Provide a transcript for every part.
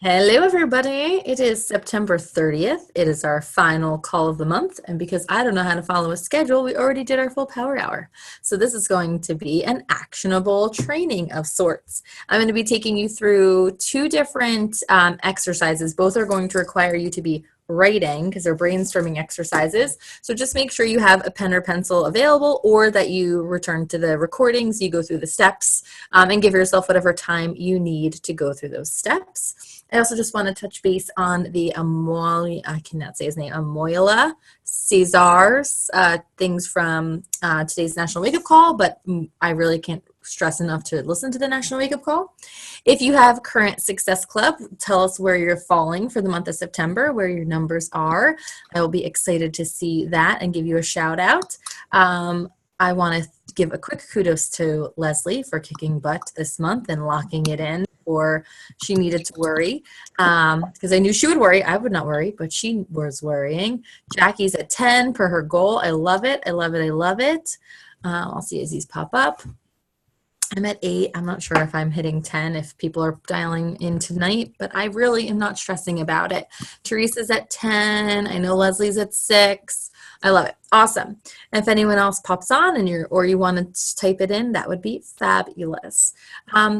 Hello, everybody. It is September 30th. It is our final call of the month. And because I don't know how to follow a schedule, we already did our full power hour. So, this is going to be an actionable training of sorts. I'm going to be taking you through two different exercises. Both are going to require you to be writing because they're brainstorming exercises. So just make sure you have a pen or pencil available or that you return to the recordings, you go through the steps, and give yourself whatever time you need to go through those steps. I also just want to touch base on the I cannot say his name, Amoyla Cesar's things from today's National Wake Up Call, but I really can't stress enough to listen to the National Wake Up Call. If you have Current Success Club, tell us where you're falling for the month of September, where your numbers are. I will be excited to see that and give you a shout out. I want to give a quick kudos to Leslie for kicking butt this month and locking it in before she needed to worry. Because I knew she would worry. I would not worry, but she was worrying. Jackie's at 10 per her goal. I love it. I love it. I love it. I'll see as these pop up. I'm at 8. I'm not sure if I'm hitting 10 if people are dialing in tonight, but I really am not stressing about it. Teresa's at 10. I know Leslie's at 6. I love it. Awesome. And if anyone else pops on and you want to type it in, that would be fabulous.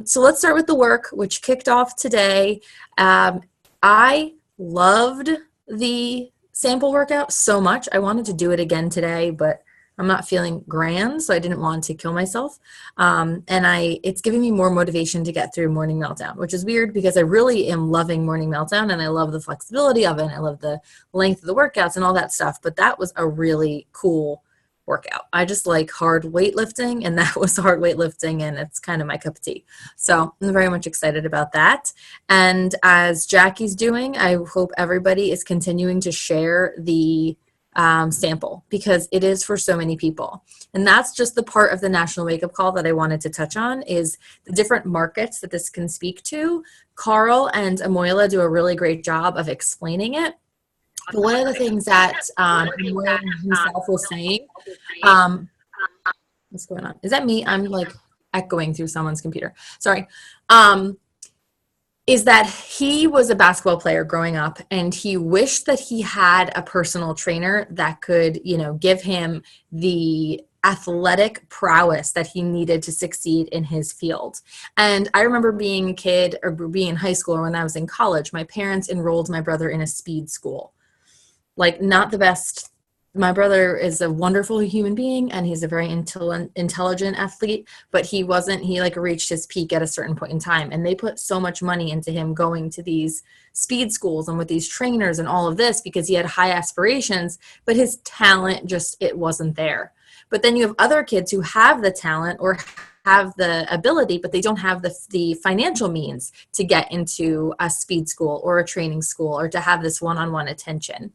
So let's start with the work, which kicked off today. I loved the sample workout so much. I wanted to do it again today, but I'm not feeling grand, so I didn't want to kill myself. It's giving me more motivation to get through Morning Meltdown, which is weird because I really am loving Morning Meltdown and I love the flexibility of it. And I love the length of the workouts and all that stuff. But that was a really cool workout. I just like hard weightlifting, and that was hard weightlifting, and it's kind of my cup of tea. So I'm very much excited about that. And as Jackie's doing, I hope everybody is continuing to share the sample because it is for so many people. And that's just the part of the National Wake Up Call that I wanted to touch on is the different markets that this can speak to. Carl and Amoyla do a really great job of explaining it. But one of the things that Amoyla himself was saying, what's going on? Is that me? I'm like echoing through someone's computer. Sorry. Is that he was a basketball player growing up and he wished that he had a personal trainer that could, give him the athletic prowess that he needed to succeed in his field. And I remember being a kid or being in high school or when I was in college, my parents enrolled my brother in a speed school. Like not the best. My brother is a wonderful human being and he's a very intelligent athlete, but he reached his peak at a certain point in time. And they put so much money into him going to these speed schools and with these trainers and all of this because he had high aspirations, but his talent it wasn't there. But then you have other kids who have the talent or have the ability, but they don't have the financial means to get into a speed school or a training school or to have this one-on-one attention.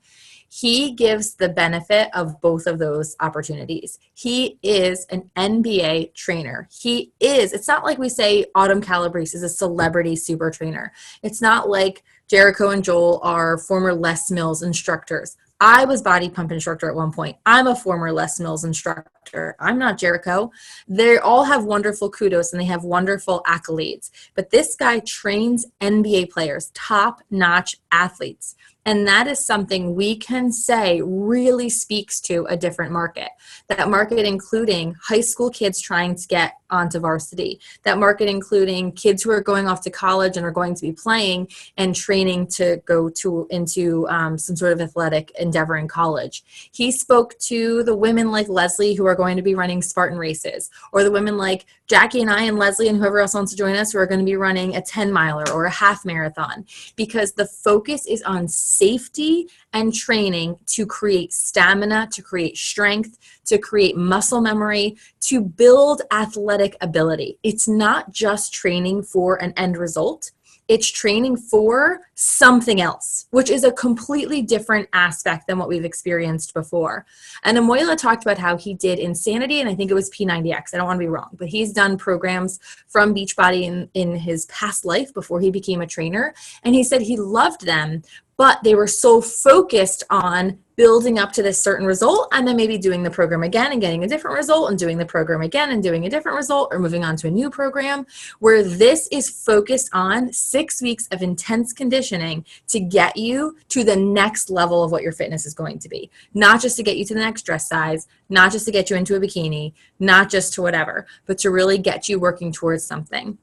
He gives the benefit of both of those opportunities. He is an NBA trainer. It's not like we say Autumn Calabrese is a celebrity super trainer. It's not like Jericho and Joel are former Les Mills instructors. I was body pump instructor at one point. I'm a former Les Mills instructor. I'm not Jericho. They all have wonderful kudos and they have wonderful accolades. But this guy trains NBA players, top-notch athletes. And that is something we can say really speaks to a different market. That market including high school kids trying to get onto varsity. That market including kids who are going off to college and are going to be playing and training to go into some sort of athletic endeavor in college. He spoke to the women like Leslie who are going to be running Spartan races, or the women like Jackie and I and Leslie and whoever else wants to join us who are going to be running a 10-miler or a half marathon, because the focus is on safety and training to create stamina, to create strength, to create muscle memory, to build athletic ability. It's not just training for an end result. It's training for something else, which is a completely different aspect than what we've experienced before. And Amoyla talked about how he did Insanity, and I think it was P90X. I don't want to be wrong, but he's done programs from Beachbody in his past life before he became a trainer. And he said he loved them, but they were so focused on building up to this certain result, and then maybe doing the program again and getting a different result, and doing the program again and doing a different result, or moving on to a new program, where this is focused on 6 weeks of intense conditioning to get you to the next level of what your fitness is going to be. Not just to get you to the next dress size, not just to get you into a bikini, not just to whatever, but to really get you working towards something.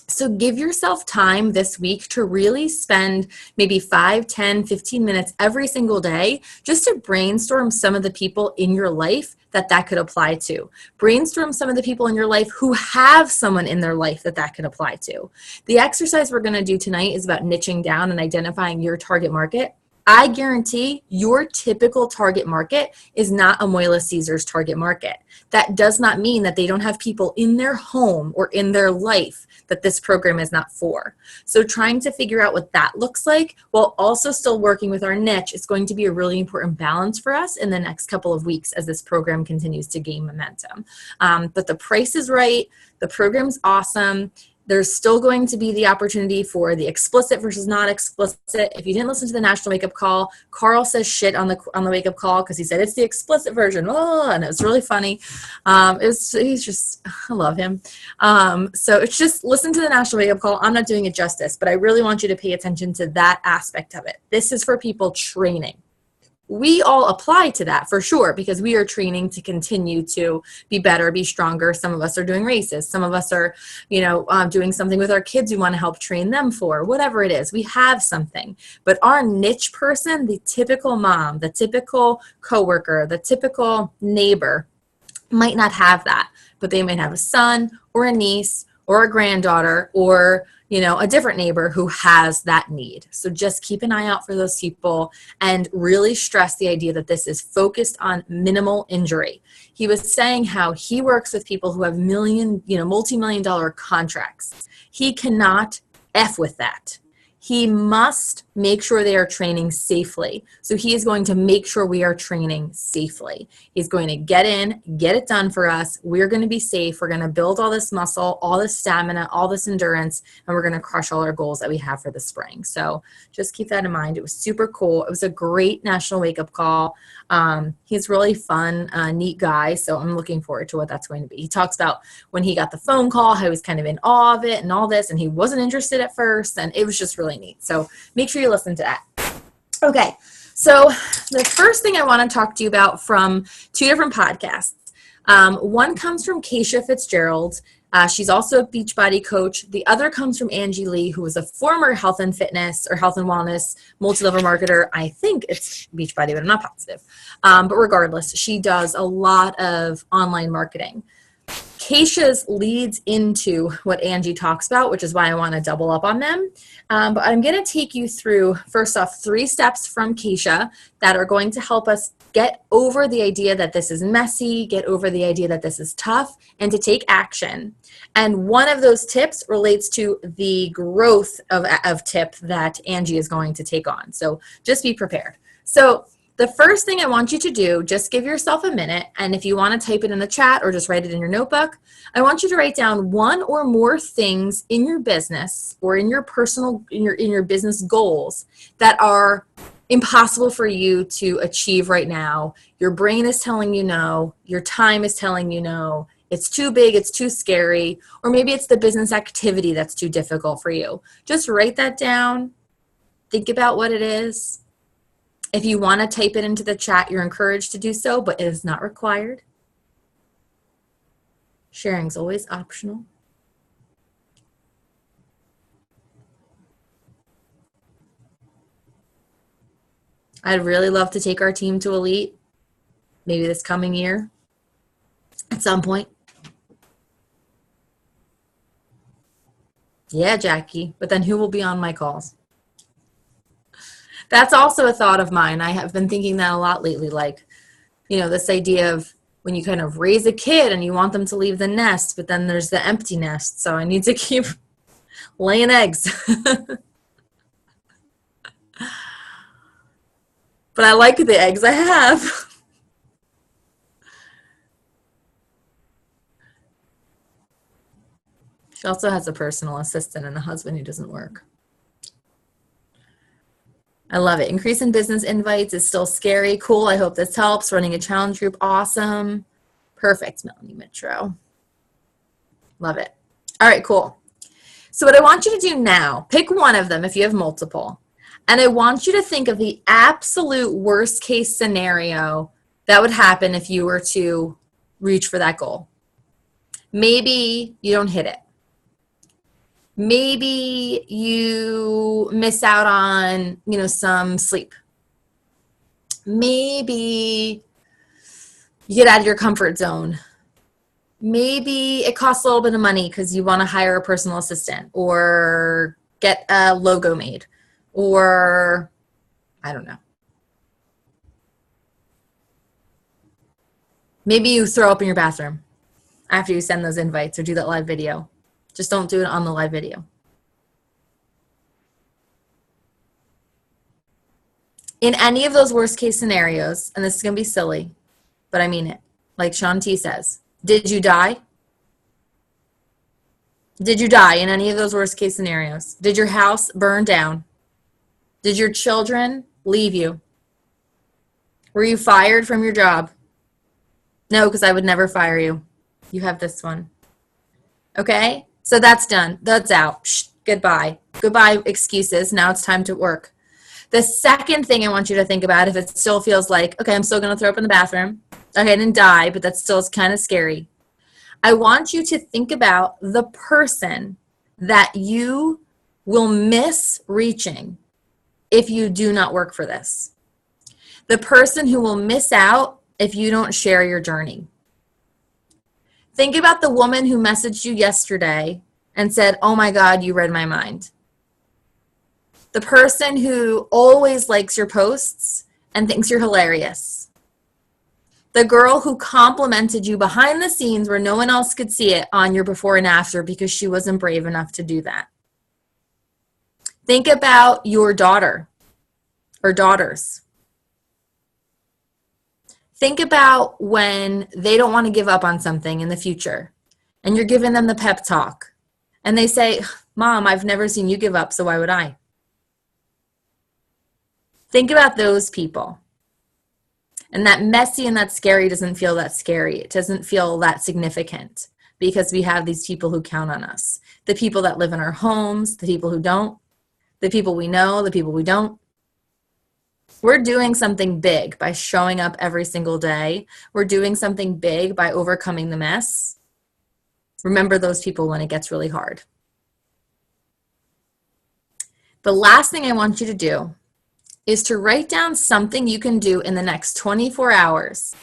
So give yourself time this week to really spend maybe 5, 10, 15 minutes every single day just to brainstorm some of the people in your life that could apply to. Brainstorm some of the people in your life who have someone in their life that could apply to. The exercise we're going to do tonight is about niching down and identifying your target market. I guarantee your typical target market is not Amoila Caesar's target market. That does not mean that they don't have people in their home or in their life that this program is not for. So trying to figure out what that looks like while also still working with our niche is going to be a really important balance for us in the next couple of weeks as this program continues to gain momentum. But the price is right. The program's awesome. There's still going to be the opportunity for the explicit versus not explicit. If you didn't listen to the national wake-up call, Carl says shit on the wake-up call because he said it's the explicit version. Oh, and it was really funny. He's just, I love him. So it's just listen to the national wake-up call. I'm not doing it justice, but I really want you to pay attention to that aspect of it. This is for people training. We all apply to that for sure because we are training to continue to be better, be stronger. Some of us are doing races. Some of us are, doing something with our kids we want to help train them for, whatever it is. We have something. But our niche person, the typical mom, the typical coworker, the typical neighbor might not have that, but they might have a son or a niece or a granddaughter or a different neighbor who has that need. So just keep an eye out for those people and really stress the idea that this is focused on minimal injury. He was saying how he works with people who have multi-million dollar contracts. He cannot F with that. He must make sure they are training safely. So he is going to make sure we are training safely. He's going to get in, get it done for us. We're going to be safe. We're going to build all this muscle, all this stamina, all this endurance, and we're going to crush all our goals that we have for the spring. So just keep that in mind. It was super cool. It was a great national wake-up call. He's really fun, neat guy. So I'm looking forward to what that's going to be. He talks about when he got the phone call, how he was kind of in awe of it and all this, and he wasn't interested at first, and it was just really neat. So make sure you listen to that. Okay, so the first thing I want to talk to you about from 2 different podcasts. One comes from Keisha Fitzgerald. She's also a Beachbody coach. The other comes from Angie Lee, who was a former health and fitness or health and wellness multi-level marketer. I think it's Beachbody, but I'm not positive. But regardless, she does a lot of online marketing. Keisha's leads into what Angie talks about, which is why I want to double up on them. But I'm going to take you through, first off, 3 steps from Keisha that are going to help us get over the idea that this is messy, get over the idea that this is tough, and to take action. And one of those tips relates to the growth of tip that Angie is going to take on. So just be prepared. So the first thing I want you to do, just give yourself a minute, and if you want to type it in the chat or just write it in your notebook, I want you to write down 1 or more things in your business or in your personal, in your business goals that are impossible for you to achieve right now. Your brain is telling you no, your time is telling you no, it's too big, it's too scary, or maybe it's the business activity that's too difficult for you. Just write that down, think about what it is. If you want to type it into the chat, you're encouraged to do so, but it is not required. Sharing is always optional. I'd really love to take our team to Elite, maybe this coming year, at some point. Yeah, Jackie, but then who will be on my calls? That's also a thought of mine. I have been thinking that a lot lately, like, this idea of when you kind of raise a kid and you want them to leave the nest, but then there's the empty nest. So I need to keep laying eggs. But I like the eggs I have. She also has a personal assistant and a husband who doesn't work. I love it. Increase in business invites is still scary. Cool. I hope this helps. Running a challenge group. Awesome. Perfect, Melanie Mitro. Love it. All right, cool. So what I want you to do now, pick one of them if you have multiple. And I want you to think of the absolute worst case scenario that would happen if you were to reach for that goal. Maybe you don't hit it. Maybe you miss out on, some sleep. Maybe you get out of your comfort zone. Maybe it costs a little bit of money because you want to hire a personal assistant or get a logo made or I don't know. Maybe you throw up in your bathroom after you send those invites or do that live video. Just don't do it on the live video. In any of those worst case scenarios, and this is going to be silly, but I mean it, like Sean T says, did you die? Did you die in any of those worst case scenarios? Did your house burn down? Did your children leave you? Were you fired from your job? No, because I would never fire you. You have this one. Okay? So that's done. That's out. Shh, goodbye. Goodbye, excuses. Now it's time to work. The second thing I want you to think about, if it still feels like, okay, I'm still going to throw up in the bathroom. Okay, I didn't die, but that still is kind of scary. I want you to think about the person that you will miss reaching if you do not work for this. The person who will miss out if you don't share your journey. Think about the woman who messaged you yesterday and said, oh my God, you read my mind. The person who always likes your posts and thinks you're hilarious. The girl who complimented you behind the scenes where no one else could see it on your before and after because she wasn't brave enough to do that. Think about your daughter or daughters. Think about when they don't want to give up on something in the future and you're giving them the pep talk and they say, Mom, I've never seen you give up, so why would I? Think about those people. And that messy and that scary doesn't feel that scary. It doesn't feel that significant because we have these people who count on us. The people that live in our homes, the people who don't, the people we know, the people we don't. We're doing something big by showing up every single day. We're doing something big by overcoming the mess. Remember those people when it gets really hard. The last thing I want you to do is to write down something you can do in the next 24 hours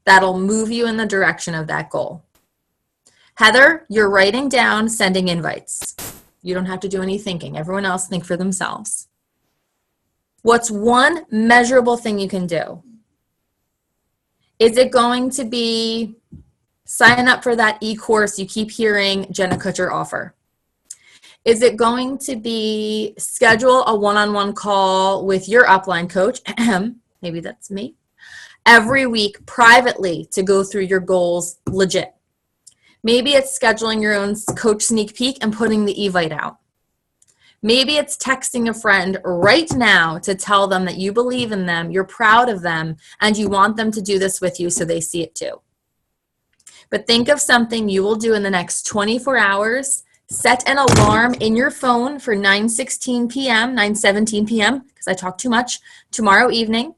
that'll move you in the direction of that goal. Heather, you're writing down sending invites. You don't have to do any thinking. Everyone else think for themselves. What's one measurable thing you can do? Is it going to be sign up for that e-course you keep hearing Jenna Kutcher offer? Is it going to be schedule a one-on-one call with your upline coach, maybe that's me, every week privately to go through your goals legit? Maybe it's scheduling your own coach sneak peek and putting the evite out. Maybe it's texting a friend right now to tell them that you believe in them, you're proud of them, and you want them to do this with you so they see it too. But think of something you will do in the next 24 hours. Set an alarm in your phone for 9:16 p.m., 9:17 p.m., because I talk too much, tomorrow evening.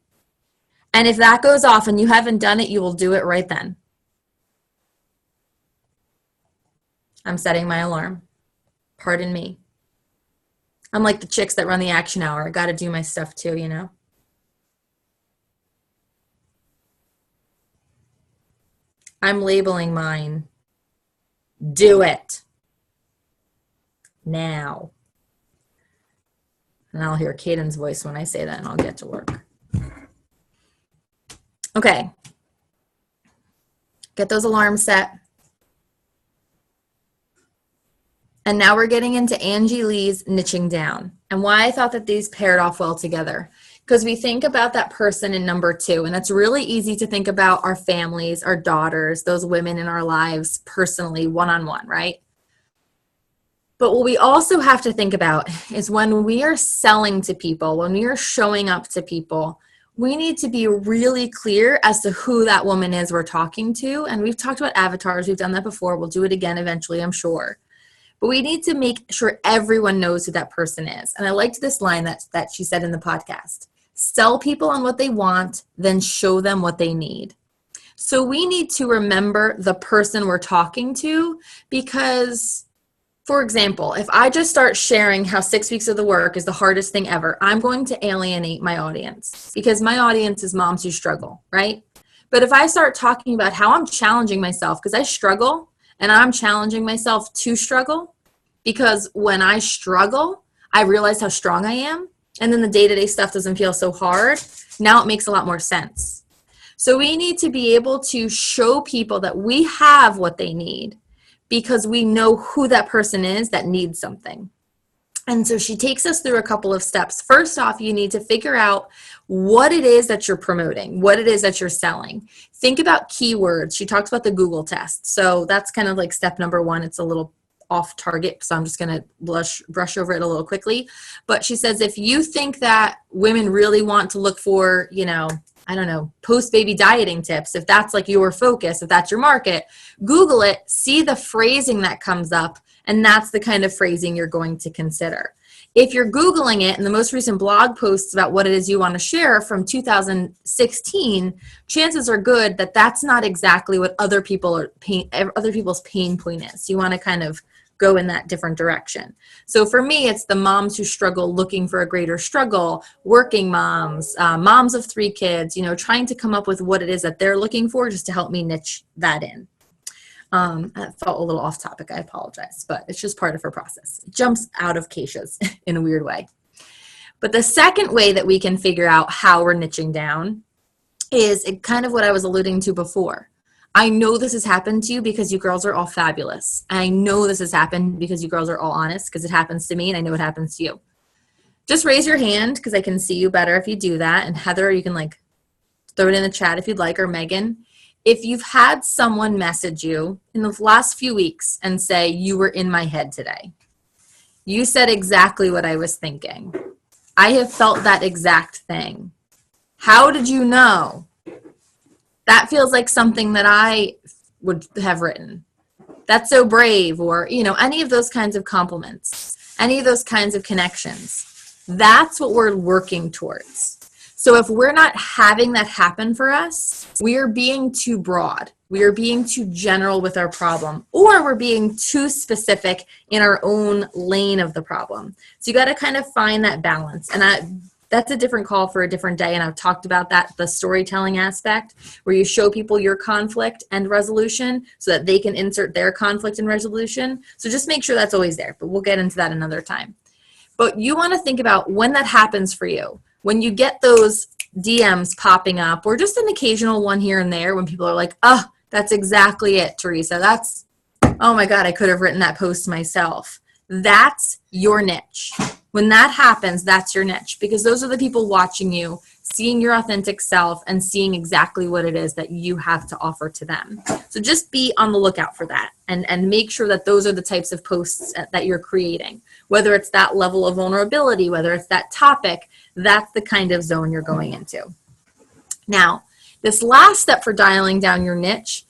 And if that goes off and you haven't done it, you will do it right then. I'm setting my alarm. Pardon me. I'm like the chicks that run the action hour. I got to do my stuff too, you know. I'm labeling mine. Do it. Now. And I'll hear Caden's voice when I say that and I'll get to work. Okay. Get those alarms set. And now we're getting into Angie Lee's niching down and why I thought that these paired off well together. Because we think about that person in number 2, and it's really easy to think about our families, our daughters, those women in our lives personally, one-on-one, right? But what we also have to think about is when we are selling to people, when we are showing up to people, we need to be really clear as to who that woman is we're talking to. And we've talked about avatars. We've done that before. We'll do it again eventually, I'm sure. But we need to make sure everyone knows who that person is. And I liked this line that she said in the podcast. Sell people on what they want, then show them what they need. So we need to remember the person we're talking to because, for example, if I just start sharing how 6 weeks of the work is the hardest thing ever, I'm going to alienate my audience because my audience is moms who struggle, right? But if I start talking about how I'm challenging myself because I struggle and I'm challenging myself to struggle because when I struggle, I realize how strong I am. And then the day-to-day stuff doesn't feel so hard. Now it makes a lot more sense. So we need to be able to show people that we have what they need because we know who that person is that needs something. And so she takes us through a couple of steps. First off, you need to figure out what it is that you're promoting, what it is that you're selling. Think about keywords. She talks about the Google test. So that's kind of like step number one. It's a little off target, so I'm just going to brush over it a little quickly. But she says if you think that women really want to look for, I don't know, post-baby dieting tips, if that's like your focus, if that's your market, Google it, see the phrasing that comes up, and that's the kind of phrasing you're going to consider. If you're Googling it and the most recent blog posts about what it is you want to share from 2016, chances are good that that's not exactly what other people's pain point is. You want to kind of go in that different direction. So for me, it's the moms who struggle looking for a greater struggle, working moms, moms of 3 kids, trying to come up with what it is that they're looking for just to help me niche that in. That felt a little off topic. I apologize, but it's just part of her process. It jumps out of Keisha's in a weird way. But the second way that we can figure out how we're niching down is kind of what I was alluding to before. I know this has happened to you because you girls are all fabulous. I know this has happened because you girls are all honest because it happens to me and I know it happens to you. Just raise your hand because I can see you better if you do that. And Heather, you can throw it in the chat if you'd like, or Megan. If you've had someone message you in the last few weeks and say, you were in my head today. You said exactly what I was thinking. I have felt that exact thing. How did you know? That feels like something that I would have written. That's so brave, or, any of those kinds of compliments, any of those kinds of connections. That's what we're working towards. So if we're not having that happen for us, we are being too broad. We are being too general with our problem, or we're being too specific in our own lane of the problem. So you got to kind of find that balance. And that's a different call for a different day. And I've talked about that, the storytelling aspect, where you show people your conflict and resolution so that they can insert their conflict and resolution. So just make sure that's always there, but we'll get into that another time. But you want to think about when that happens for you, when you get those DMs popping up, or just an occasional one here and there when people are like, oh, that's exactly it, Teresa. Oh my God, I could have written that post myself. That's your niche. When that happens, that's your niche, because those are the people watching you, seeing your authentic self and seeing exactly what it is that you have to offer to them. So just be on the lookout for that and make sure that those are the types of posts that you're creating, whether it's that level of vulnerability, whether it's that topic, that's the kind of zone you're going into. Now, this last step for dialing down your niche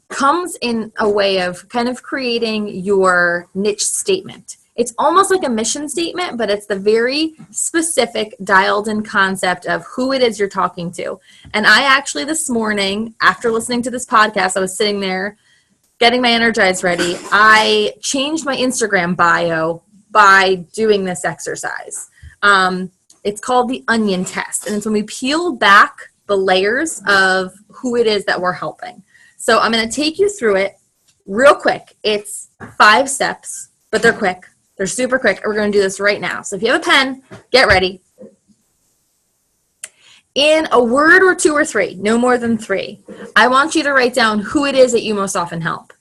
comes in a way of kind of creating your niche statement. It's almost like a mission statement, but it's the very specific dialed in concept of who it is you're talking to. And I actually this morning, after listening to this podcast, I was sitting there getting my Energize ready. I changed my Instagram bio by doing this exercise. It's called the onion test. And it's when we peel back the layers of who it is that we're helping. So I'm going to take you through it real quick. It's 5 steps, but they're quick. They're super quick. We're going to do this right now. So if you have a pen, get ready. In a word or 2 or 3, no more than 3, I want you to write down who it is that you most often help.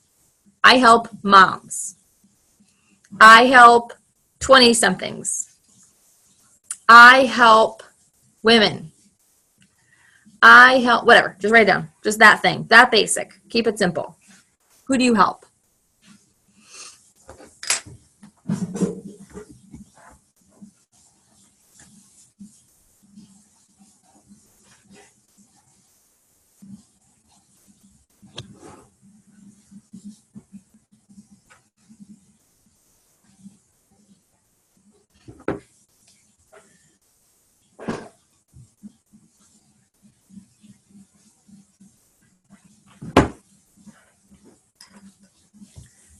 I help moms. I help 20-somethings. I help women. I help, whatever, just write it down. Just that thing, that basic. Keep it simple. Who do you help?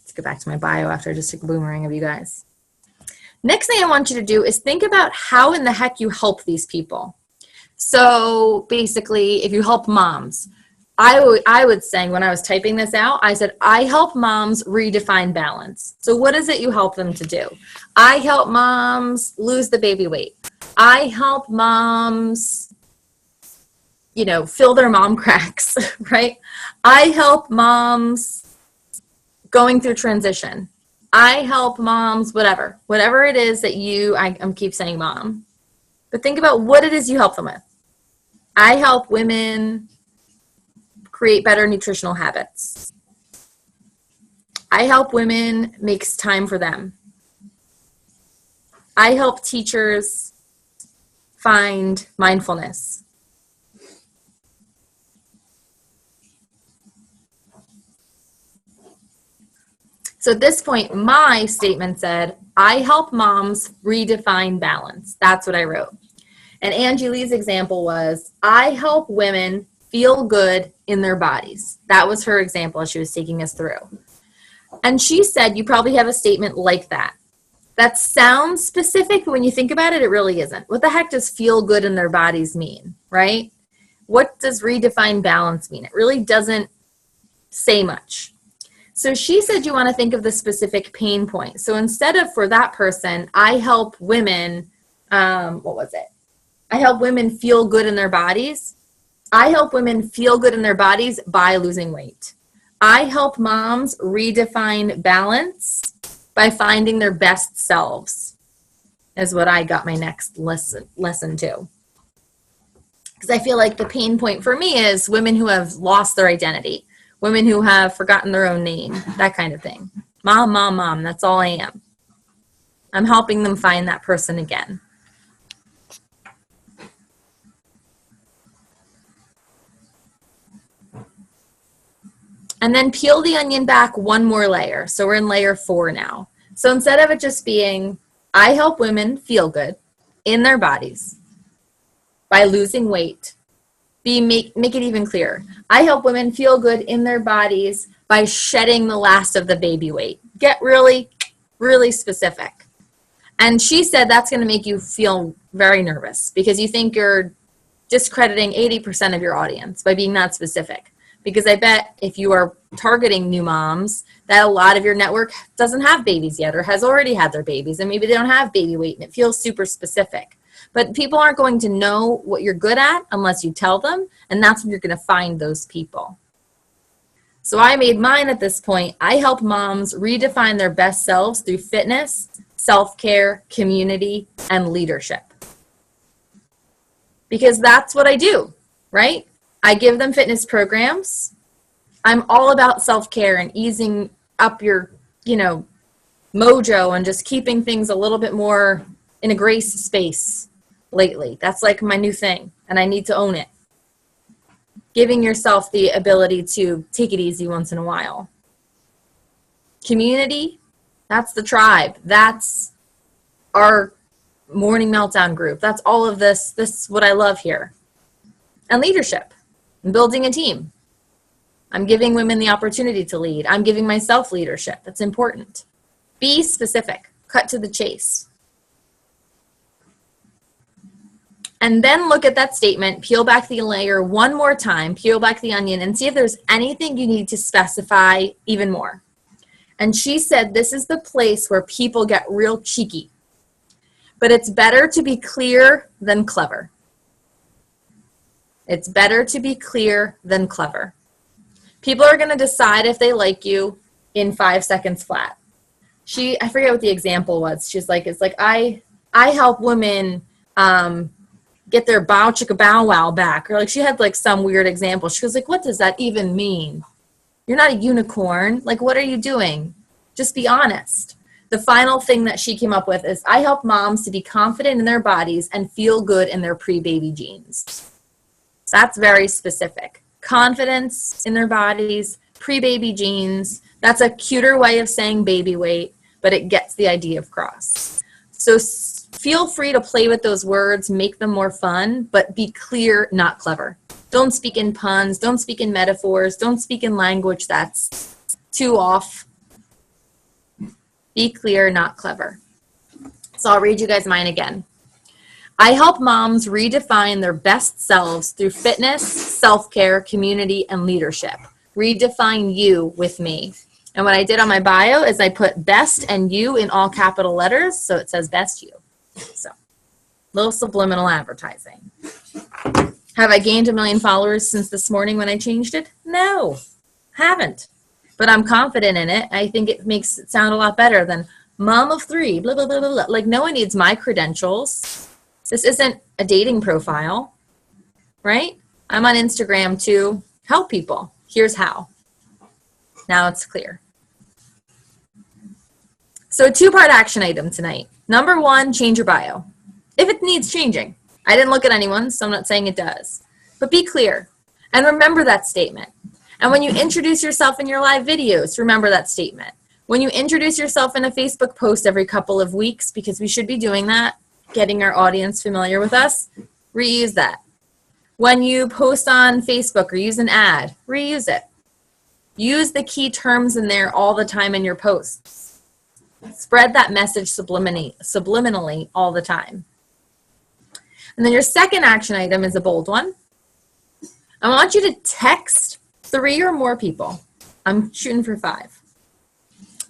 Let's go back to my bio after I just took a boomerang of you guys. Next thing I want you to do is think about how in the heck you help these people. So basically, if you help moms, I would say when I was typing this out, I said, I help moms redefine balance. So what is it you help them to do? I help moms lose the baby weight. I help moms, fill their mom cracks, right? I help moms going through transition. I help moms, whatever it is that I'm keep saying mom, but think about what it is you help them with. I help women create better nutritional habits. I help women make time for them. I help teachers find mindfulness. So at this point, my statement said, I help moms redefine balance. That's what I wrote. And Angie Lee's example was, I help women feel good in their bodies. That was her example as she was taking us through. And she said, you probably have a statement like that. That sounds specific, but when you think about it, it really isn't. What the heck does feel good in their bodies mean, right? What does redefine balance mean? It really doesn't say much. So she said you want to think of the specific pain point. So instead of for that person, I help women, I help women feel good in their bodies. I help women feel good in their bodies by losing weight. I help moms redefine balance by finding their best selves, is what I got my next lesson to. Because I feel like the pain point for me is women who have lost their identity. Women who have forgotten their own name, that kind of thing. Mom, that's all I am. I'm helping them find that person again. And then peel the onion back one more layer. So we're in layer 4 now. So instead of it just being, I help women feel good in their bodies by losing weight, make it even clearer. I help women feel good in their bodies by shedding the last of the baby weight. Get really, really specific. And she said that's going to make you feel very nervous because you think you're discrediting 80% of your audience by being that specific. Because I bet if you are targeting new moms, that a lot of your network doesn't have babies yet or has already had their babies, and maybe they don't have baby weight, and it feels super specific. But people aren't going to know what you're good at unless you tell them, and that's when you're going to find those people. So I made mine at this point. I help moms redefine their best selves through fitness, self-care, community, and leadership. Because that's what I do, right? I give them fitness programs. I'm all about self-care and easing up your, mojo and just keeping things a little bit more in a grace space lately. That's like my new thing, and I need to own it. Giving yourself the ability to take it easy once in a while. Community, that's the tribe. That's our morning meltdown group. That's all of this. This is what I love here. And leadership. I'm building a team. I'm giving women the opportunity to lead. I'm giving myself leadership. That's important. Be specific. Cut to the chase. And then look at that statement, peel back the layer one more time, peel back the onion, and see if there's anything you need to specify even more. And she said this is the place where people get real cheeky. But it's better to be clear than clever. It's better to be clear than clever. People are going to decide if they like you in 5 seconds flat. I forget what the example was. She's like, it's like, I help women get their bow chicka bow wow back. Or like she had like some weird example. She was like, what does that even mean? You're not a unicorn. Like, what are you doing? Just be honest. The final thing that she came up with is, I help moms to be confident in their bodies and feel good in their pre-baby jeans. That's very specific. Confidence in their bodies, pre-baby jeans. That's a cuter way of saying baby weight, but it gets the idea across. So feel free to play with those words, make them more fun, but be clear, not clever. Don't speak in puns, don't speak in metaphors, don't speak in language that's too off. Be clear, not clever. So I'll read you guys mine again. I help moms redefine their best selves through fitness, self-care, community, and leadership. Redefine you with me. And what I did on my bio is I put best and you in all capital letters, so it says best you. So, little subliminal advertising. Have I gained 1 million followers since this morning when I changed it? No, haven't. But I'm confident in it. I think it makes it sound a lot better than mom of 3, blah, blah, blah, blah, blah. Like, no one needs my credentials. This isn't a dating profile, right? I'm on Instagram to help people. Here's how. Now it's clear. So a 2-part action item tonight. Number 1, change your bio. If it needs changing. I didn't look at anyone, so I'm not saying it does. But be clear and remember that statement. And when you introduce yourself in your live videos, remember that statement. When you introduce yourself in a Facebook post every couple of weeks, because we should be doing that, getting our audience familiar with us, reuse that. When you post on Facebook or use an ad, reuse it. Use the key terms in there all the time in your posts. Spread that message subliminally all the time. And then your second action item is a bold one. I want you to text 3 or more people. I'm shooting for 5.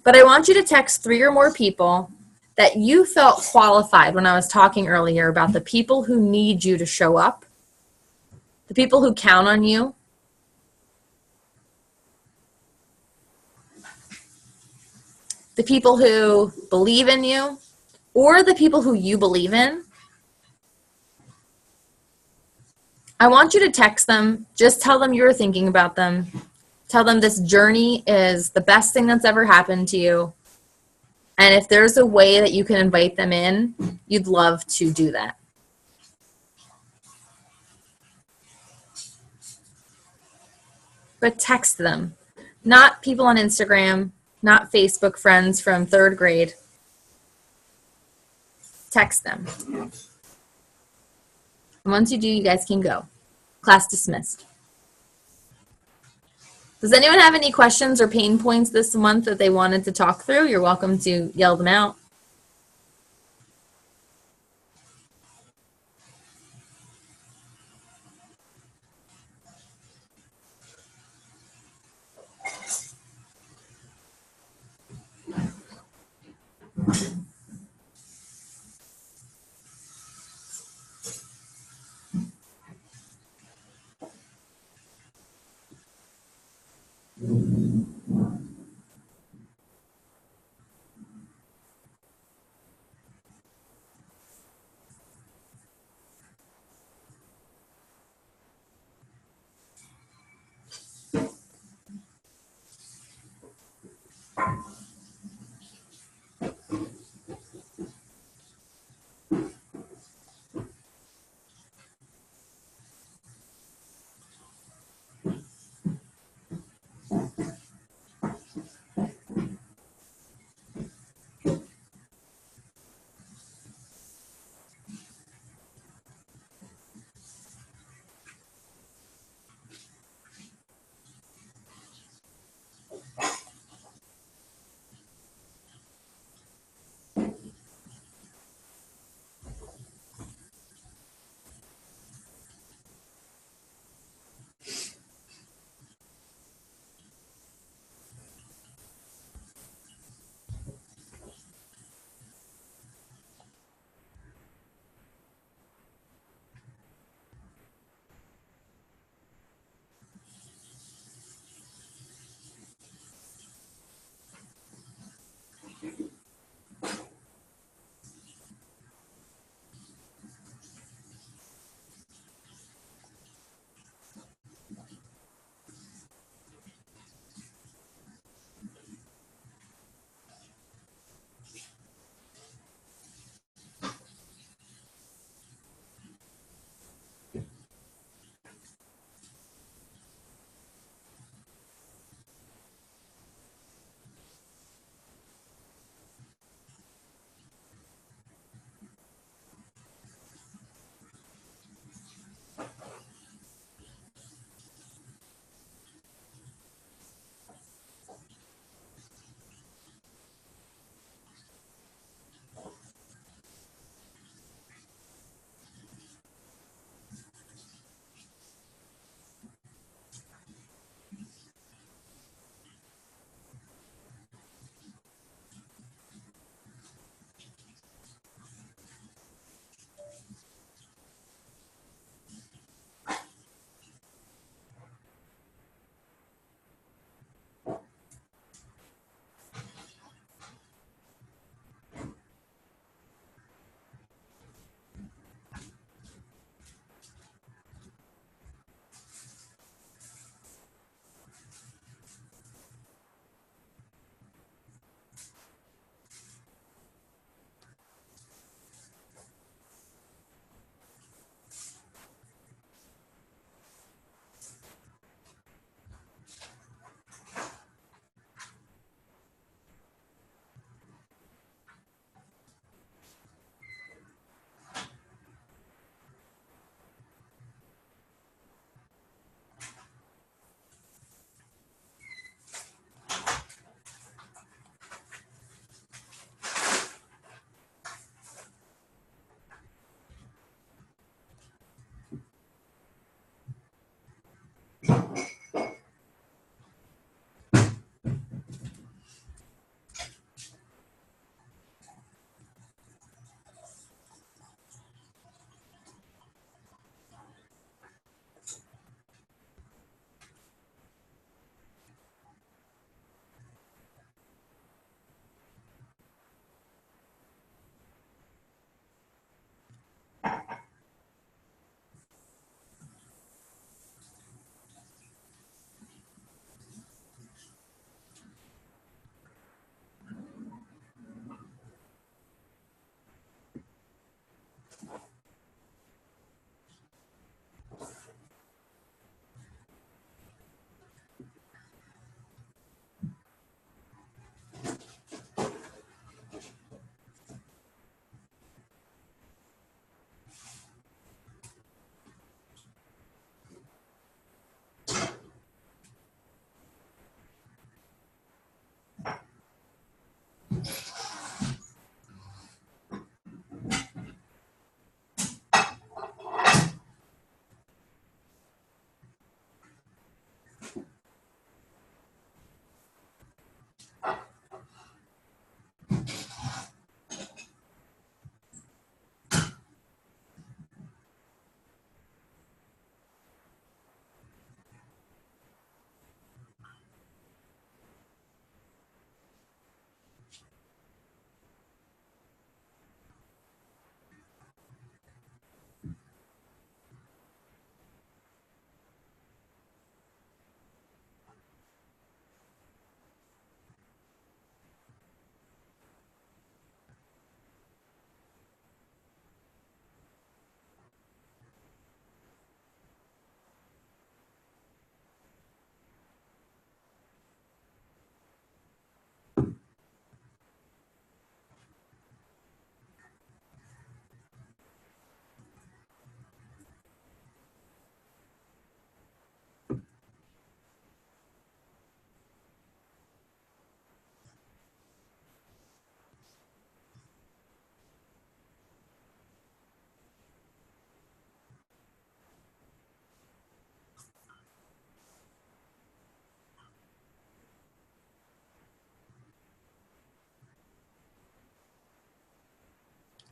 But I want you to text 3 or more people that you felt qualified when I was talking earlier about the people who need you to show up, the people who count on you. The people who believe in you, or the people who you believe in. I want you to text them. Just tell them you're thinking about them. Tell them this journey is the best thing that's ever happened to you. And if there's a way that you can invite them in, you'd love to do that. But text them. Not people on Instagram, not Facebook friends from 3rd grade. Text them. And once you do, you guys can go. Class dismissed. Does anyone have any questions or pain points this month that they wanted to talk through? You're welcome to yell them out.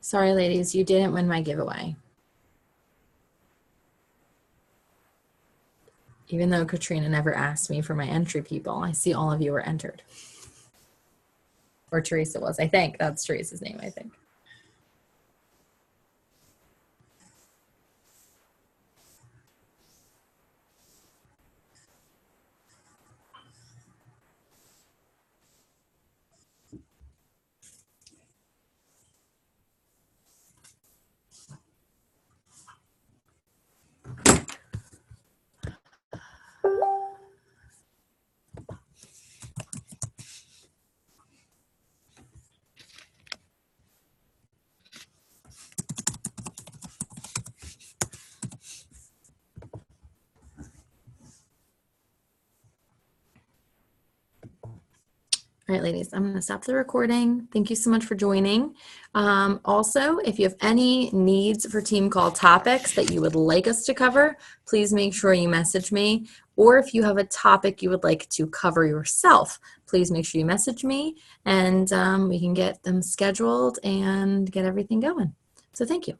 Sorry, ladies, you didn't win my giveaway. Even though Katrina never asked me for my entry people, I see all of you were entered. Or Teresa was, I think. That's Teresa's name, I think. All right, ladies, I'm going to stop the recording. Thank you so much for joining. Also, if you have any needs for team call topics that you would like us to cover, please make sure you message me. Or if you have a topic you would like to cover yourself, please make sure you message me and we can get them scheduled and get everything going. So thank you.